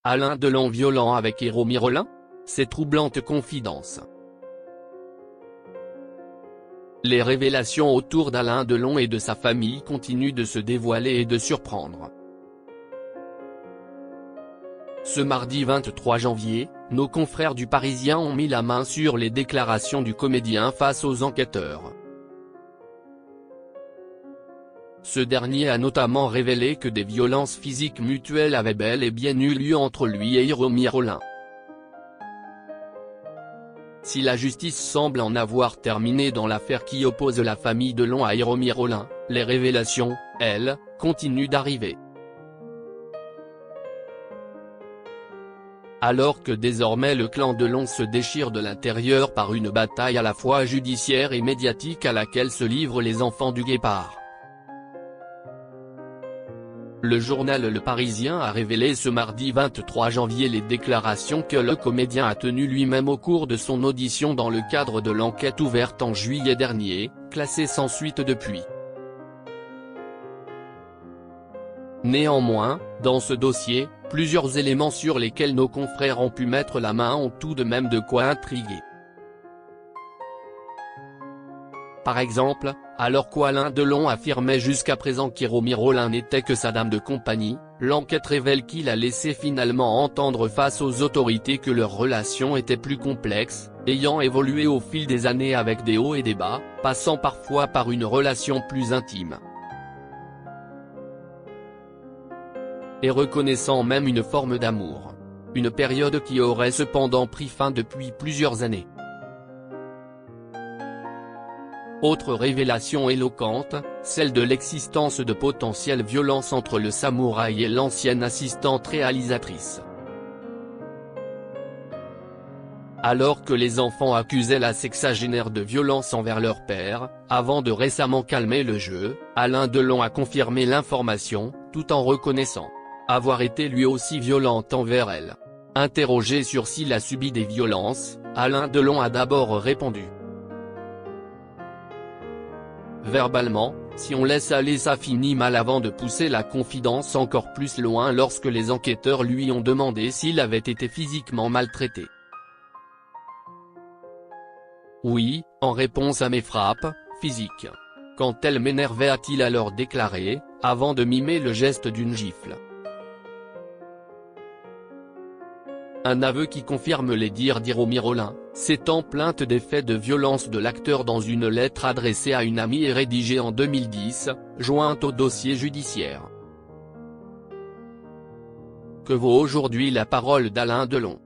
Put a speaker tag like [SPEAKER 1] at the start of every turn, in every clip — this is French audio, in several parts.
[SPEAKER 1] Alain Delon violent avec Jérôme Rollin? Ces troublantes confidences. Les révélations autour d'Alain Delon et de sa famille continuent de se dévoiler et de surprendre. Ce mardi 23 janvier, nos confrères du Parisien ont mis la main sur les déclarations du comédien face aux enquêteurs. Ce dernier a notamment révélé que des violences physiques mutuelles avaient bel et bien eu lieu entre lui et Jérôme Rollin. Si la justice semble en avoir terminé dans l'affaire qui oppose la famille Delon à Jérôme Rollin, les révélations, elles, continuent d'arriver. Alors que désormais le clan Delon se déchire de l'intérieur par une bataille à la fois judiciaire et médiatique à laquelle se livrent les enfants du Guépard. Le journal Le Parisien a révélé ce mardi 23 janvier les déclarations que le comédien a tenues lui-même au cours de son audition dans le cadre de l'enquête ouverte en juillet dernier, classée sans suite depuis. Néanmoins, dans ce dossier, plusieurs éléments sur lesquels nos confrères ont pu mettre la main ont tout de même de quoi intriguer. Par exemple, alors qu'Alain Delon affirmait jusqu'à présent qu'Jérôme Rollin n'était que sa dame de compagnie, l'enquête révèle qu'il a laissé finalement entendre face aux autorités que leur relation était plus complexe, ayant évolué au fil des années avec des hauts et des bas, passant parfois par une relation plus intime. Et reconnaissant même une forme d'amour. Une période qui aurait cependant pris fin depuis plusieurs années. Autre révélation éloquente, celle de l'existence de potentielles violences entre le samouraï et l'ancienne assistante réalisatrice. Alors que les enfants accusaient la sexagénaire de violence envers leur père, avant de récemment calmer le jeu, Alain Delon a confirmé l'information, tout en reconnaissant avoir été lui aussi violent envers elle. Interrogé sur s'il a subi des violences, Alain Delon a d'abord répondu. Verbalement, si on laisse aller ça finit mal avant de pousser la confidence encore plus loin lorsque les enquêteurs lui ont demandé s'il avait été physiquement maltraité. Oui, en réponse à mes frappes physiques. Quand elle m'énervait a-t-il alors déclaré, avant de mimer le geste d'une gifle. Un aveu qui confirme les dires d'Jérôme Rollin, s'étant plainte des faits de violence de l'acteur dans une lettre adressée à une amie et rédigée en 2010, jointe au dossier judiciaire. Que vaut aujourd'hui la parole d'Alain Delon?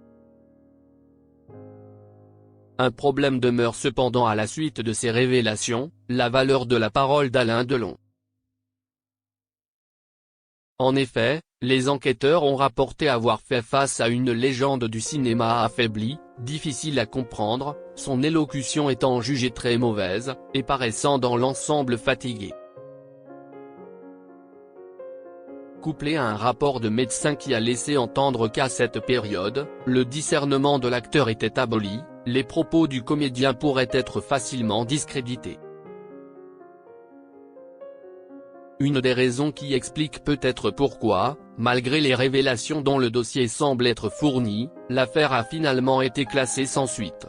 [SPEAKER 1] Un problème demeure cependant à la suite de ces révélations, la valeur de la parole d'Alain Delon. En effet, les enquêteurs ont rapporté avoir fait face à une légende du cinéma affaiblie, difficile à comprendre, son élocution étant jugée très mauvaise, et paraissant dans l'ensemble fatiguée. Couplé à un rapport de médecin qui a laissé entendre qu'à cette période, le discernement de l'acteur était aboli, les propos du comédien pourraient être facilement discrédités. Une des raisons qui explique peut-être pourquoi, malgré les révélations dont le dossier semble être fourni, l'affaire a finalement été classée sans suite.